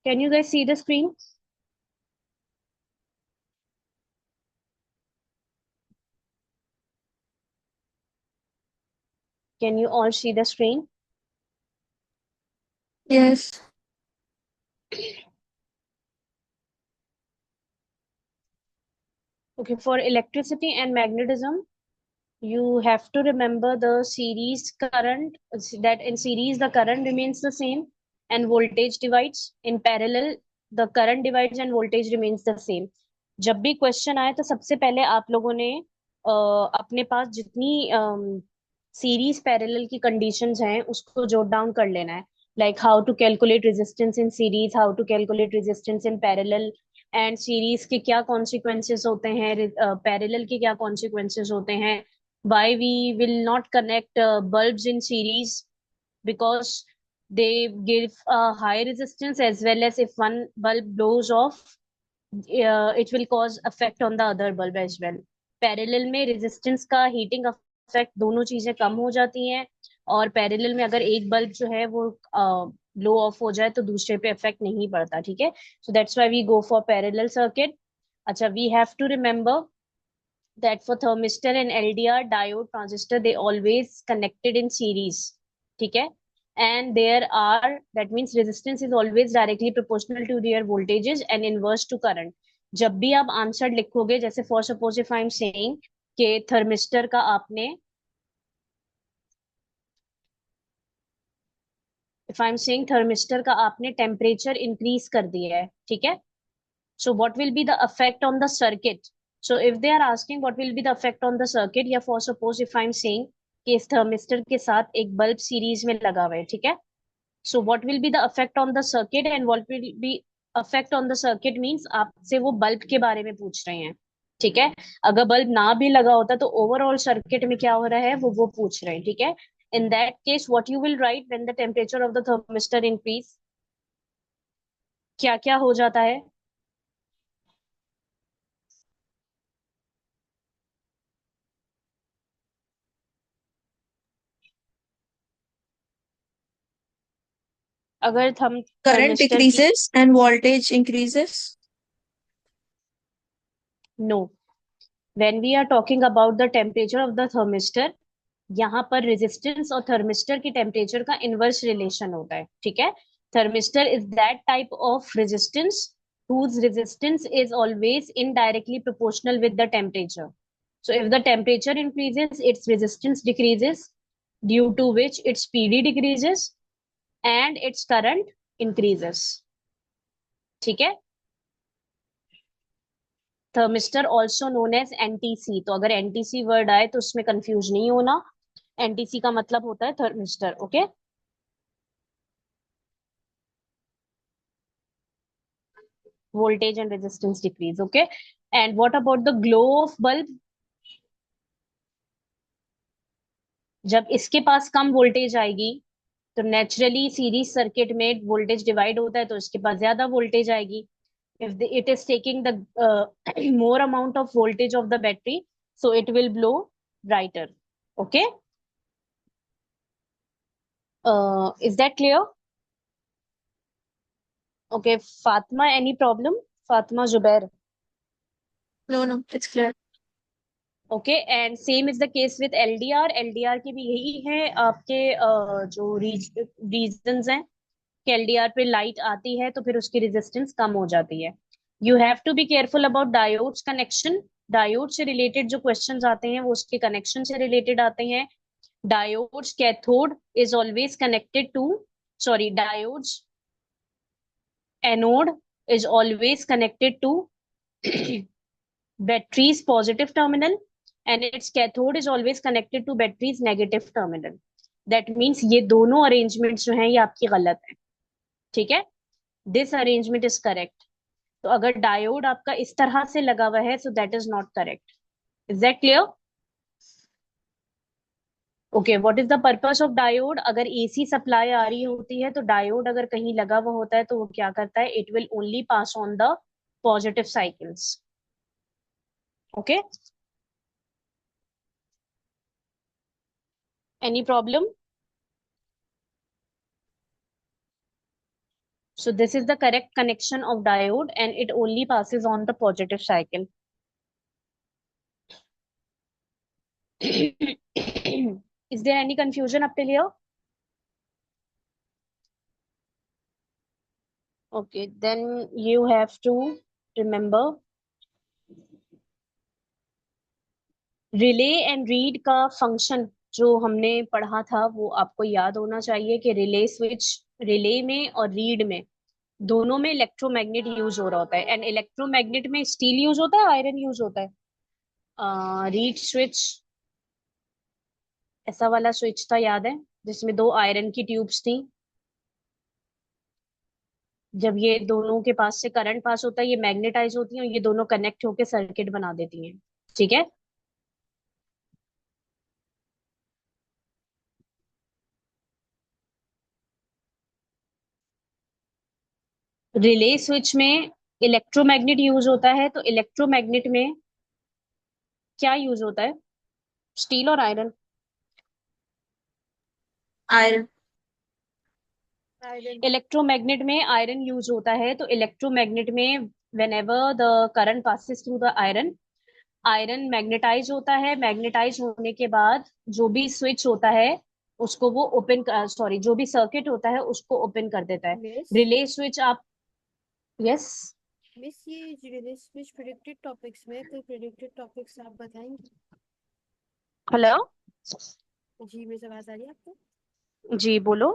Can you guys see the screen? Can you all see the screen? Yes. Okay, for electricity and magnetism, you have to remember the series current, that in series the current remains the same and voltage divides. In parallel, the current divides and voltage remains the same. जब भी question आए तो सबसे पहले आप लोगों ने अपने पास जितनी सीरीज पैरेलल की कंडीशंस हैं उसको जॉट डाउन कर लेना है. Like how to calculate resistance in series, how to calculate resistance in parallel, and series के क्या कॉन्सिक्वेंसेस होते हैं, पैरेलल के क्या कॉन्सिक्वेंसेस होते हैं, why we will not connect bulbs in series, because they give a high resistance, as well as if one bulb blows off, it will cause effect on the other bulb as well. Parallel में resistance का heating affect दोनों चीजें कम हो जाती हैं, और parallel में अगर एक बल्ब जो है वो ब्लो ऑफ हो जाए तो दूसरे पे इफेक्ट नहीं पड़ता. ठीक है, so that's why we go for parallel circuit. अच्छा, we have to remember that for thermistor and LDR diode transistor, they always connected in series. ठीक है, and there are, that means resistance is always directly proportional to their voltages and inverse to current. जब भी आप answer लिखोगे, जैसे for suppose if I am saying कि thermistor का आपने, if I am saying thermistor का आपने टेम्परेचर इंक्रीज कर दिया है, ठीक है, so what will be the effect on the circuit? So if they are asking what will be the effect on the circuit, या for suppose if I'm saying कि इस थर्मिस्टर के साथ एक बल्ब सीरीज में लगा हुआ है, ठीक है, so what will be the effect on the circuit and what will be effect on the circuit means आपसे वो बल्ब के बारे में पूछ रहे हैं. ठीक है, अगर बल्ब ना भी लगा होता तो ओवरऑल सर्किट में क्या हो रहा है वो पूछ रहे हैं. ठीक है, in that case what you will write when the temperature of the thermistor increase, क्या क्या हो जाता है. अगर हम Current थर्मिस्टर की, decreases and voltage increases. No, when we are talking about the temperature of the thermistor, यहाँ पर रेजिस्टेंस और थर्मिस्टर की टेम्परेचर का इनवर्स रिलेशन होता है. ठीक है, thermistor is that type of resistance whose resistance is always indirectly proportional with the temperature. So if the temperature increases, its resistance decreases, due to which its PD decreases and its current increases. ठीक है, thermistor also known as NTC. तो अगर NTC word आए तो उसमें confuse नहीं होना, NTC का मतलब होता है thermistor. Okay, voltage and resistance decrease. Okay, and what about the glow of bulb? जब इसके पास कम वोल्टेज आएगी तो नेचुरली सीरीज सर्किट में वोल्टेज डिवाइड होता है तो इसके पास ज्यादा वोल्टेज आएगी. If it is taking the more amount of voltage of the battery, so it will blow brighter. Okay, is that clear? Okay, Fatma, any problem? Fatma Zubair. No, no, it's clear. Okay, and same is the case with LDR. LDR की भी यही है आपके जो reasons हैं कि LDR पे light आती है तो फिर उसकी रेजिस्टेंस कम हो जाती है. You have to be careful about diodes connection. Diode से रिलेटेड जो क्वेश्चंस आते हैं वो उसके कनेक्शन से रिलेटेड आते हैं. Diodes cathode is always connected to, sorry, diodes anode is always connected to battery's positive terminal, and its cathode is always connected to battery's negative terminal. That means ये दोनों arrangements जो हैं ये आपकी गलत है. ठीक है, दिस अरेंजमेंट इज करेक्ट. तो अगर डायोड आपका इस तरह से लगा हुआ है so that is not correct. Is that clear? Okay, what is the purpose of diode? अगर एसी सप्लाई आ रही होती है तो डायोड अगर कहीं लगा हुआ होता है तो वो क्या करता है, it will only pass on the positive cycles. Okay, any problem? So this is the correct connection of diode and it only passes on the positive cycle. Is there any confusion up till here? Okay, then you have to remember relay and read का function जो हमने पढ़ा था वो आपको याद होना चाहिए कि रिले स्विच, रिले में और रीड में दोनों में इलेक्ट्रोमैग्नेट यूज हो रहा होता है एंड इलेक्ट्रोमैग्नेट में स्टील यूज होता है, आयरन यूज होता है। रीड स्विच ऐसा वाला स्विच था, याद है, जिसमें दो आयरन की ट्यूब्स थी। जब ये दोनों के पास से करंट पास होता है ये मैग्नेटाइज होती हैं और ये दोनों कनेक्ट होकर सर्किट बना देती हैं। ठीक है। रिले स्विच में इलेक्ट्रोमैग्नेट यूज होता है, तो इलेक्ट्रोमैग्नेट में क्या यूज होता है, स्टील और आयरन? आयरन। आयरन। इलेक्ट्रोमैग्नेट में आयरन यूज होता है, तो इलेक्ट्रोमैग्नेट में whenever the current passes through the iron, iron magnetise होता है। मैग्नेटाइज होने के बाद जो भी स्विच होता है उसको वो ओपन, सॉरी, जो भी सर्किट होता है उसको ओपन कर देता है। मिस रिले स्विच आप, यस, मिस ये रिले स्विच प्रेडिक्टेड टॉपिक्स में कोई प्रेडिक्टेड टॉपिक्स आप बताएंगे? हेलो, जी मिस, आवाज आ रही है आपको? जी बोलो।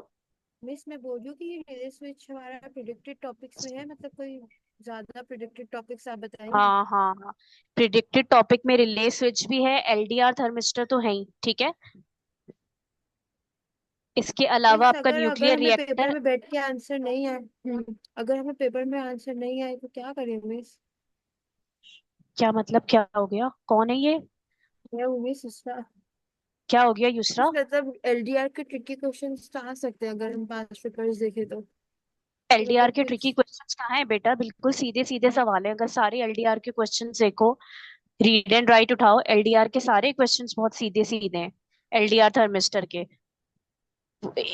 मिस मैं बोल रही हूँ कि ये रिले स्विच हमारा प्रेडिक्टेड टॉपिक्स में है, मतलब कोई ज्यादा प्रेडिक्टेड टॉपिक्स आप बताएंगे? हाँ हाँ हाँ, प्रिडिक्टेड टॉपिक में रिले स्विच भी है, एलडीआर थर्मिस्टर तो है ही, ठीक है। इसके अलावा मिस आपका अगर अगर न्यूक्लियर हमें पेपर रिएक्टर। में बैठ के आंसर नहीं आए, अगर हमें पेपर में आंसर नहीं आए तो क्या करें मिस? क्या मतलब, क्या हो गया, कौन है ये, मैं हूँ मिस उसका। क्या हो गया युसरा? मिस मतलब एलडीआर के ट्रिकी क्वेश्चंस तो आ सकते हैं अगर हम पास पेपर्स देखें तो एलडीआर मतलब के ट्रिकी कुछ। क्वेश्चंस कहाँ है बेटा, बिल्कुल सीधे सीधे सवाल है। अगर सारे एलडीआर के क्वेश्चंस देखो, रीड एंड राइट उठाओ, एलडीआर के सारे क्वेश्चंस बहुत सीधे सीधे हैं। एलडीआर थर्मिस्टर के,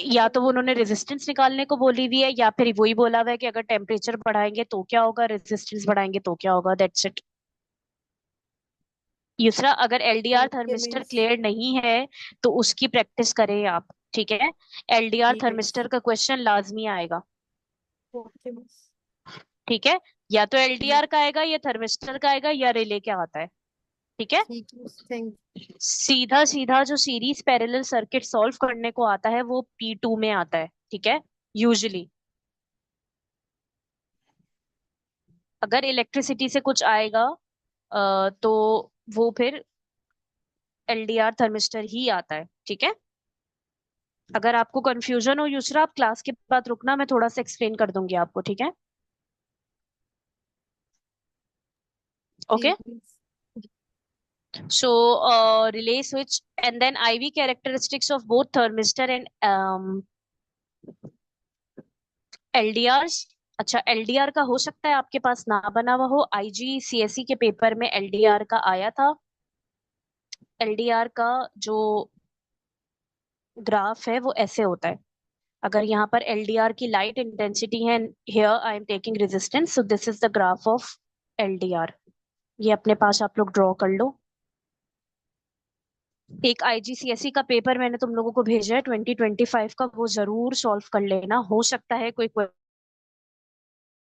या तो वो उन्होंने रेजिस्टेंस निकालने को बोली हुई है या फिर वही बोला हुआ है कि अगर टेम्परेचर बढ़ाएंगे तो क्या होगा, रेजिस्टेंस बढ़ाएंगे तो क्या होगा, दैट्स इट। दूसरा, अगर LDR okay thermistor miss. Clear नहीं है तो उसकी प्रैक्टिस करें आप, ठीक है। एलडीआर जी मिस। थर्मिस्टर का क्वेश्चन लाजमी आएगा, ओके मिस। ठीक है। या तो जी एलडीआर का आएगा या थर्मिस्टर का आएगा या रिले का आता है, ठीक है। ठीक है मिस, थैंक सीधा सीधा जो सीरीज पैरेलल सर्किट सॉल्व करने को आता है वो P2 में आता है, ठीक है, यूजुअली। अगर इलेक्ट्रिसिटी से कुछ आएगा तो वो फिर एलडीआर थर्मिस्टर ही आता है, ठीक है। अगर आपको कंफ्यूजन हो यूसरा, आप क्लास के बाद रुकना, मैं थोड़ा सा एक्सप्लेन कर दूंगी आपको, ठीक है। ओके। ठीक miss. So, relay switch and then IV characteristics of both thermistor and LDRs। अच्छा, एलडीआर का हो सकता है आपके पास ना बना हुआ हो, आईजीसीएसई के पेपर में एलडीआर का आया था। एलडीआर का जो ग्राफ है वो ऐसे होता है। अगर यहाँ पर एलडीआर की लाइट इंटेंसिटी है, here I am taking resistance, so this is the graph of LDR. ये अपने पास आप लोग ड्रॉ कर लो। एक आईजीसीएसई का पेपर मैंने तुम लोगों को भेजा है 2025 का, वो जरूर सॉल्व कर लेना, हो सकता है कोई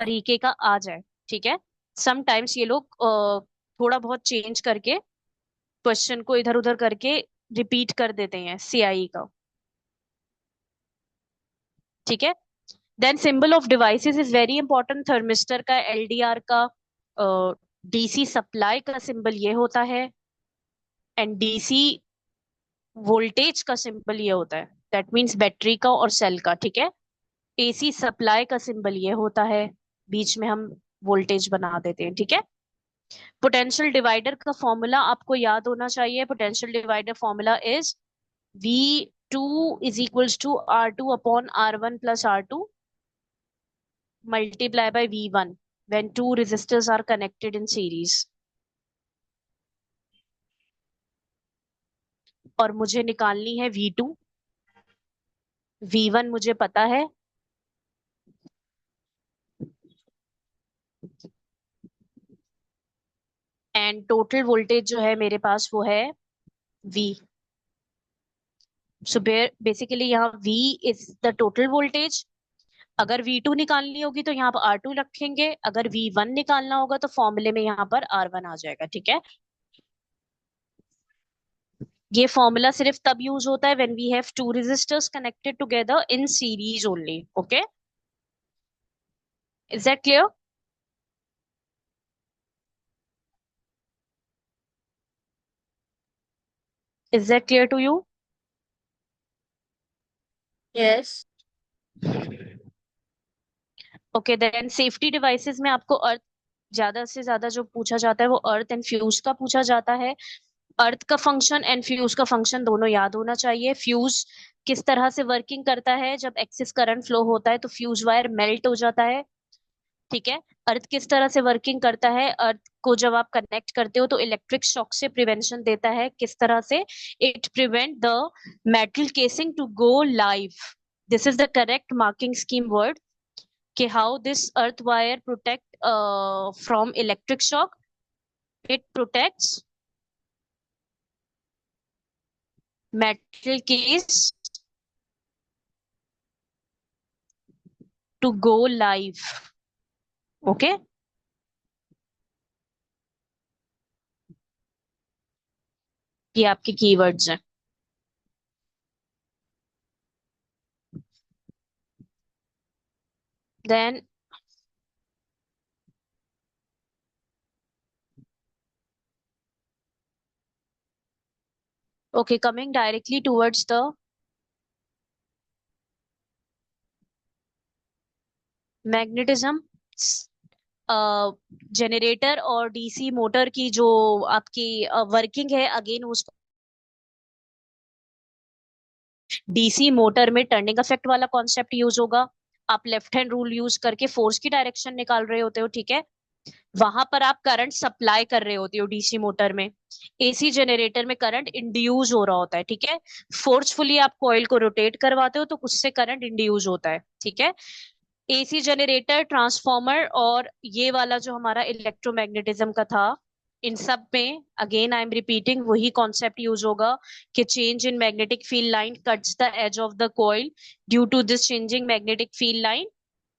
तरीके का आ जाए, ठीक है। समटाइम्स ये लोग थोड़ा बहुत चेंज करके क्वेश्चन को इधर उधर करके रिपीट कर देते हैं सीआई का, ठीक है। Then symbol of devices is very important. Thermistor का, एलडीआर का, डीसी सप्लाई का सिंबल ये होता है एंड डीसी वोल्टेज का सिंबल ये होता है, दैट मींस बैटरी का और सेल का, ठीक है। एसी सप्लाई का सिंबल ये होता है, बीच में हम वोल्टेज बना देते हैं, ठीक है। पोटेंशियल डिवाइडर का फॉर्मूला आपको याद होना चाहिए। Potential divider formula is V2 is equals to R2 upon R1 plus R2 multiply by V1 when two resistors are connected in series। और मुझे निकालनी है V2, V1 मुझे पता है, एंड टोटल वोल्टेज जो है मेरे पास वो है V। सो बेसिकली यहाँ V is the total voltage. अगर V2 निकालनी होगी तो यहाँ पर R2 रखेंगे, अगर V1 निकालना होगा तो फॉर्मूले में यहाँ पर R1 आ जाएगा। ठीक है, ये फॉर्मूला सिर्फ तब यूज होता है when we have two resistors connected together in series only. Okay, is that clear? Is that clear to you? Yes. Okay, then safety devices में आपको अर्थ ज्यादा से ज्यादा जो पूछा जाता है वो अर्थ एंड फ्यूज का पूछा जाता है। अर्थ का फंक्शन एंड फ्यूज का फंक्शन दोनों याद होना चाहिए। फ्यूज किस तरह से वर्किंग करता है, जब एक्सेस करंट फ्लो होता है तो फ्यूज वायर मेल्ट हो जाता है। ठीक है, अर्थ किस तरह से वर्किंग करता है, अर्थ को जब आप कनेक्ट करते हो तो इलेक्ट्रिक शॉक से प्रिवेंशन देता है। किस तरह से? It prevent the metal casing to go live. This is the correct marking scheme word कि how this earth wire protect from electric shock. It protects metal case to go live। Okay, ये आपके keywords हैं। Then okay, coming directly towards the magnetism, generator और DC motor की जो आपकी working है, again उसको डीसी मोटर में टर्निंग इफेक्ट वाला कॉन्सेप्ट यूज होगा। आप लेफ्ट हैंड रूल यूज करके फोर्स की डायरेक्शन निकाल रहे होते हो। ठीक है, वहां पर आप करंट सप्लाई कर रहे होते हो डीसी मोटर में। एसी जनरेटर में करंट इंड्यूस हो रहा होता है। ठीक है, फोर्सफुली आप कॉइल को रोटेट करवाते हो तो उससे करंट इंड्यूस होता है। ठीक है, एसी जनरेटर, ट्रांसफॉर्मर और ये वाला जो हमारा इलेक्ट्रोमैग्नेटिज्म का था, इन सब में अगेन आई एम रिपीटिंग वही कॉन्सेप्ट यूज होगा कि change in magnetic field line cuts the edge of the coil. Due to this changing magnetic field line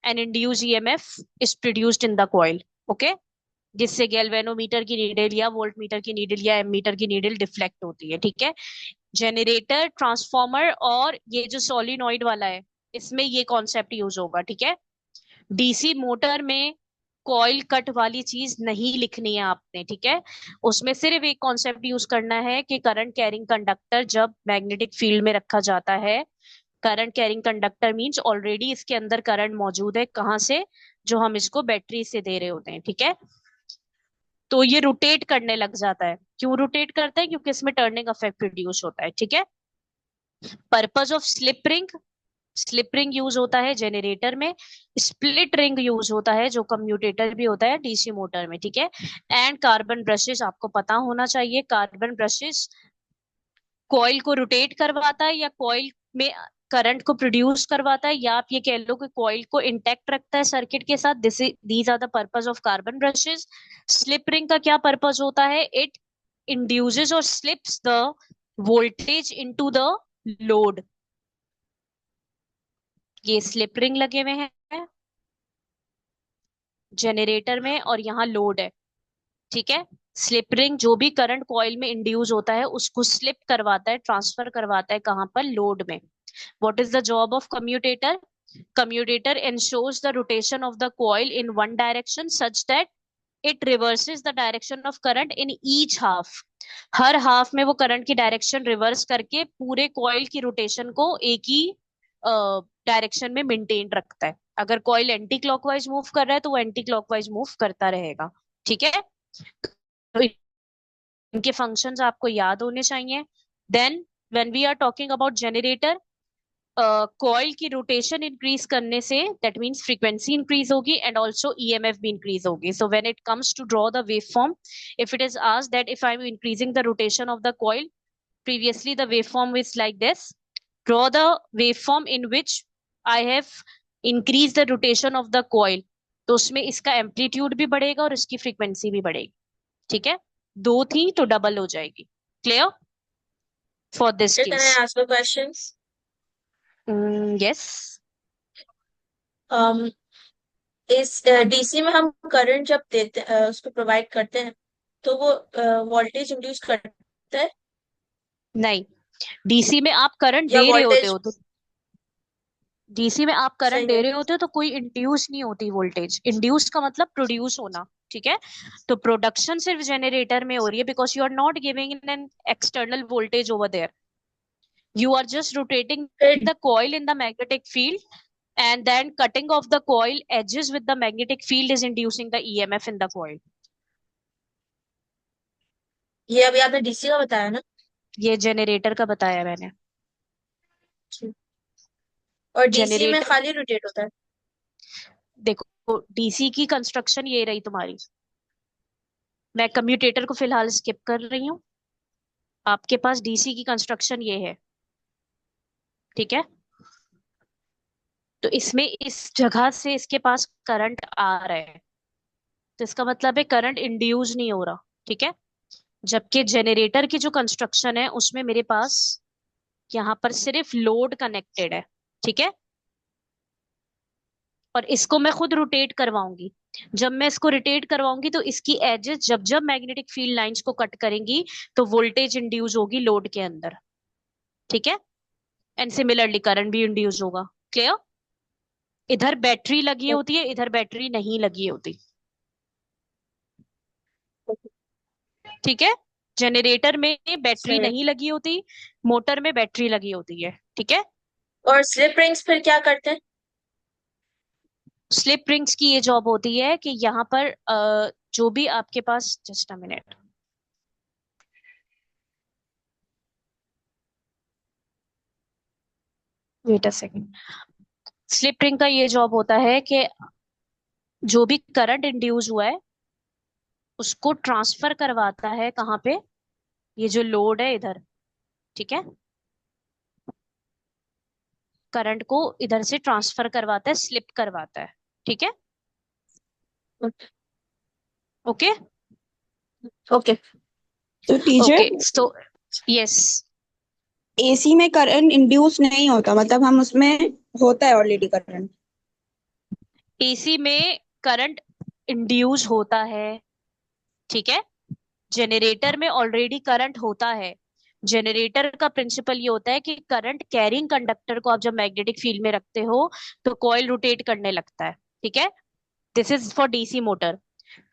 an induced EMF is produced in the coil. Okay, जिससे galvanometer की needle या voltmeter की needle या ammeter की needle deflect होती है। ठीक है, जनरेटर, ट्रांसफॉर्मर और ये जो सोलिनॉइड वाला है, इसमें ये कॉन्सेप्ट यूज होगा। ठीक है, डीसी मोटर में कॉइल कट वाली चीज नहीं लिखनी है आपने। ठीक है, उसमें सिर्फ एक कॉन्सेप्ट यूज करना है कि करंट कैरिंग कंडक्टर जब मैग्नेटिक फील्ड में रखा जाता है, current carrying conductor means already इसके अंदर करंट मौजूद है। कहाँ से? जो हम इसको बैटरी से दे रहे होते हैं। ठीक है, तो ये रोटेट करने लग जाता है। क्यों रोटेट करता है? क्योंकि इसमें टर्निंग इफेक्ट प्रोड्यूस होता है। ठीक है, purpose of slip ring, slip ring use होता है जनरेटर में। स्प्लिट रिंग यूज होता है जो कम्यूटेटर भी होता है डीसी मोटर में। ठीक है, एंड कार्बन ब्रशेस आपको पता होना चाहिए। कार्बन ब्रशेस कॉइल को रोटेट करवाता है या कॉइल में करंट को प्रोड्यूस करवाता है, या आप ये कह लो कि कॉइल को इंटैक्ट रखता है सर्किट के साथ। These are the purpose of carbon brushes. Slip ring का क्या पर्पज होता है? इट इंड्यूसेस और slips the voltage into the load. ये स्लिप रिंग लगे हुए हैं जनरेटर में और यहाँ लोड है। ठीक है, स्लिप रिंग जो भी करंट कॉइल में इंड्यूस होता है उसको स्लिप करवाता है, ट्रांसफर करवाता है। कहाँ पर? लोड में। What is the job of commutator? Commutator ensures the rotation of the coil in one direction such that it reverses the direction of current in each half। Her half में वो current की direction reverse करके पूरे coil की rotation को एक ही direction में maintain रखता है। अगर कॉइल एंटी क्लॉकवाइज मूव कर रहा है तो वो एंटी क्लॉकवाइज मूव करता रहेगा। ठीक है, तो इनके फंक्शंस आपको याद होने चाहिए। Then when we are talking about generator, coil की रोटेशन इंक्रीज करने से दैट मींस फ्रीक्वेंसी इंक्रीज होगी एंड आल्सो ईएमएफ भी इंक्रीज होगी। So when it comes to draw the waveform, if it is asked that if I'm increasing the rotation of the coil, previously the waveform is like this, draw the waveform in which I have increased the rotation of the coil। तो उसमें इसका amplitude भी बढ़ेगा और इसकी frequency भी बढ़ेगी। ठीक है, दो थी तो डबल हो जाएगी। Clear for this Can I case? ask a question? Yes. um इस डीसी में हम करंट जब देते उसको प्रोवाइड करते हैं तो वो वोल्टेज इंड्यूस करता है नहीं, डीसी में आप करंट या दे रहे होते वोल्टेज हो तो डीसी में आप करंट सही दे में? रहे होते हो तो कोई इंड्यूस नहीं होती वोल्टेज। इंड्यूस का मतलब प्रोड्यूस होना। ठीक है, तो प्रोडक्शन सिर्फ जनरेटर में हो रही है because you are not giving in an external voltage over there. You are just rotating फिर the coil in the magnetic field, and then cutting off the coil edges with the magnetic field is inducing the EMF in the coil. ये अभी आपने DC का बताया ना? ये generator का बताया मैंने। और डीसी में जनरेटर, खाली रोटेट होता है? देखो डीसी की कंस्ट्रक्शन ये रही तुम्हारी। मैं कम्यूटेटर को फिलहाल स्किप कर रही हूँ। आपके पास डीसी की कंस्ट्रक्शन ये है। ठीक है, तो इसमें इस जगह से इसके पास करंट आ रहा है, तो इसका मतलब है करंट इंड्यूस नहीं हो रहा। ठीक है, जबकि जनरेटर की जो कंस्ट्रक्शन है उसमें मेरे पास यहाँ पर सिर्फ लोड कनेक्टेड है। ठीक है, और इसको मैं खुद रोटेट करवाऊंगी। जब मैं इसको रोटेट करवाऊंगी तो इसकी एजेस जब जब मैग्नेटिक फील्ड लाइंस को कट करेंगी तो वोल्टेज इंड्यूस होगी लोड के अंदर। ठीक है, एंड सिमिलरली करंट भी इंड्यूस होगा। क्लियर? इधर बैटरी लगी होती है, इधर बैटरी नहीं लगी होती। ठीक है, जनरेटर में बैटरी सही। नहीं लगी होती, मोटर में बैटरी लगी होती है। ठीक है, और स्लिप रिंग्स फिर क्या करते हैं? स्लिप रिंग्स की ये जॉब होती है कि यहाँ पर जो भी आपके पास, just a minute, wait a second. Slip ring का ये जॉब होता है कि जो भी करंट इंड्यूस हुआ है उसको ट्रांसफर करवाता है कहाँ पे, ये जो लोड है इधर। ठीक है, करंट को इधर से ट्रांसफर करवाता है, स्लिप करवाता है। ठीक है, ओके ओके। तो teacher, okay. So yes, AC में करंट इंड्यूस नहीं होता, मतलब हम उसमें होता है ऑलरेडी करंट। एसी में करंट इंड्यूस होता है। ठीक है, जनरेटर में ऑलरेडी करंट होता है। जनरेटर का प्रिंसिपल ये होता है कि करंट कैरिंग कंडक्टर को आप जब मैग्नेटिक फील्ड में रखते हो तो कॉइल रोटेट करने लगता है। ठीक है, this is for DC motor.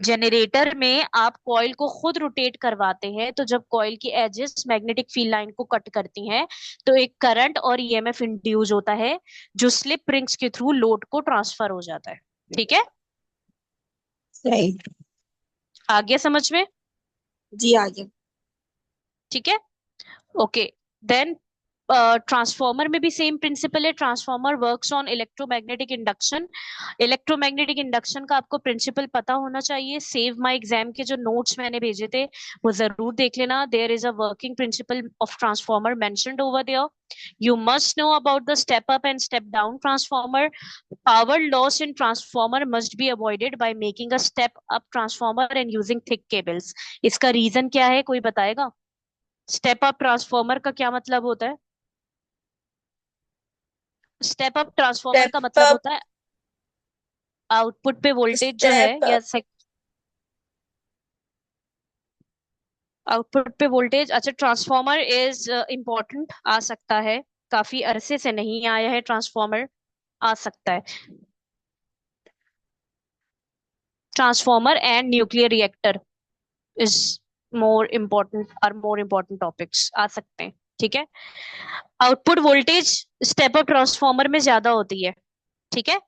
Generator में आप कॉइल को खुद रोटेट करवाते हैं, तो जब कॉइल की एजेस मैग्नेटिक फील्ड लाइन को कट करती हैं तो एक करंट और ईएमएफ इंड्यूस होता है जो स्लिप रिंग्स के थ्रू लोड को ट्रांसफर हो जाता है। ठीक है, सही। आ गया समझ में? जी आगे। ठीक है, ओके। देन ट्रांसफॉर्मर में भी सेम प्रिंसिपल है। Transformer works on electromagnetic induction. Electromagnetic induction का आपको प्रिंसिपल पता होना चाहिए। सेव माय एग्जाम के जो नोट्स मैंने भेजे थे वो जरूर देख लेना। There is a working principle of transformer mentioned over there. You must know about the step up and step down transformer. Power loss in transformer must be avoided by making a step up transformer and using thick cables. इसका reason क्या है, कोई बताएगा? Step up transformer का क्या मतलब होता है? स्टेप अप ट्रांसफॉर्मर का स्टेप मतलब अप। होता है आउटपुट पे वोल्टेज जो है, स्टेप या अप। आउटपुट पे वोल्टेज। अच्छा, ट्रांसफॉर्मर इज इम्पोर्टेंट, आ सकता है। काफी अरसे से नहीं आया है ट्रांसफॉर्मर, आ सकता है। Transformer and nuclear reactor is more important topics, आ सकते हैं। ठीक है, output voltage step up transformer में ज्यादा होती है। ठीक है,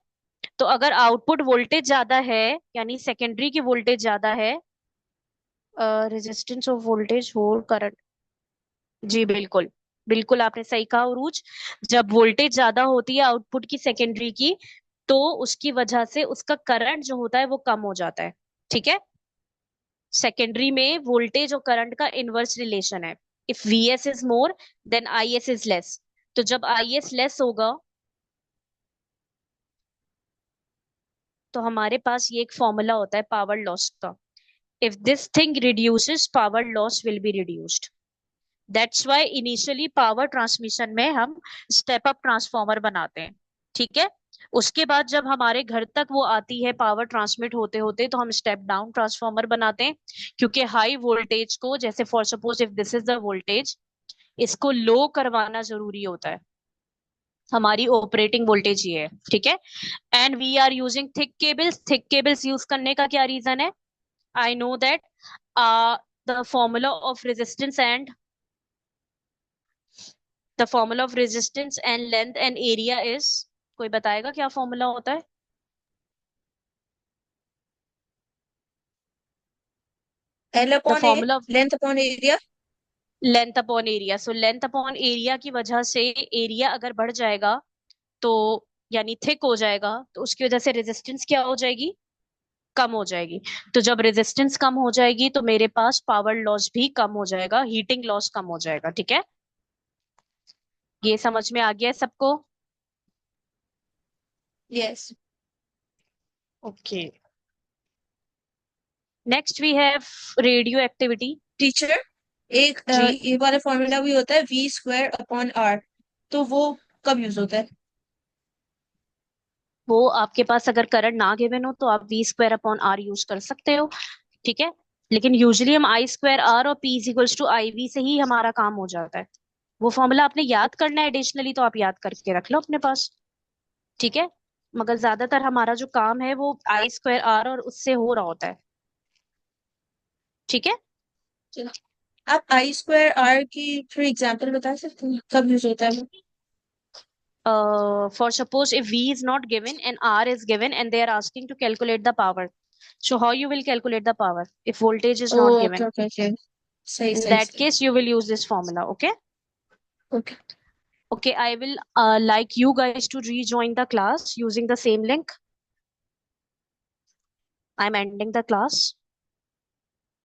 तो अगर आउटपुट वोल्टेज ज्यादा है यानी सेकेंडरी की वोल्टेज ज्यादा है, resistance of voltage whole current. जी बिल्कुल, बिल्कुल आपने सही कहा उरूज। जब वोल्टेज ज्यादा होती है आउटपुट की सेकेंडरी की, तो उसकी वजह से उसका करंट जो होता है वो कम हो जाता है। ठीक है, सेकेंडरी में वोल्टेज और करंट का इनवर्स रिलेशन है। If VS is more than IS is less. तो जब आईएस लेस होगा तो हमारे पास ये एक फॉर्मूला होता है पावर लॉस का। if this thing reduces, power loss will be reduced. That's why initially power transmission में हम स्टेप अप ट्रांसफॉर्मर बनाते हैं, ठीक है। उसके बाद जब हमारे घर तक वो आती है पावर ट्रांसमिट होते होते, तो हम स्टेप डाउन ट्रांसफॉर्मर बनाते हैं, क्योंकि हाई वोल्टेज को, जैसे for suppose if this is the voltage, इसको लो करवाना जरूरी होता है। हमारी ऑपरेटिंग वोल्टेज ये है, ठीक है। And we are using thick cables. Thick cables use करने का क्या रीजन है? I know that the formula of resistance and the formula of resistance and length and area is, कोई बताएगा क्या फॉर्मूला होता है? L the upon A, formula of length upon area. Length upon area. So length upon area की वजह से area अगर बढ़ जाएगा तो, यानी थिक हो जाएगा, तो उसकी वजह से रेजिस्टेंस क्या हो जाएगी? कम हो जाएगी। तो जब रेजिस्टेंस कम हो जाएगी तो मेरे पास पावर लॉस भी कम हो जाएगा, हीटिंग लॉस कम हो जाएगा, ठीक है। ये समझ में आ गया है सबको? Yes. Okay, next we have radioactivity. Teacher, एक जी, ये वाला फॉर्मूला भी होता है V² upon R, तो वो कब यूज होता है? वो आपके पास अगर करंट ना गिवन हो तो आप V² upon R यूज कर सकते हो, ठीक है। लेकिन यूजुअली हम I²R और P is equals to IV से ही हमारा काम हो जाता है। वो फॉर्मूला आपने याद करना है एडिशनली, तो आप याद करके रख लो अपने पास, ठीक है। मगर ज्यादातर हमारा जो काम है वो I²R और उससे हो रहा होता है, ठीक है। चलो, आप I²R की थोड़ी एग्जांपल बता सकते हैं कब यूज होता है वो? For suppose if V is not given and R is given and they are asking to calculate the power, so how you will calculate the power if voltage is not okay given? Okay okay, सही In सही that सही। case you will use this formula, okay. Okay, Okay, I will like you guys to rejoin the class using the same link. I'm ending the class.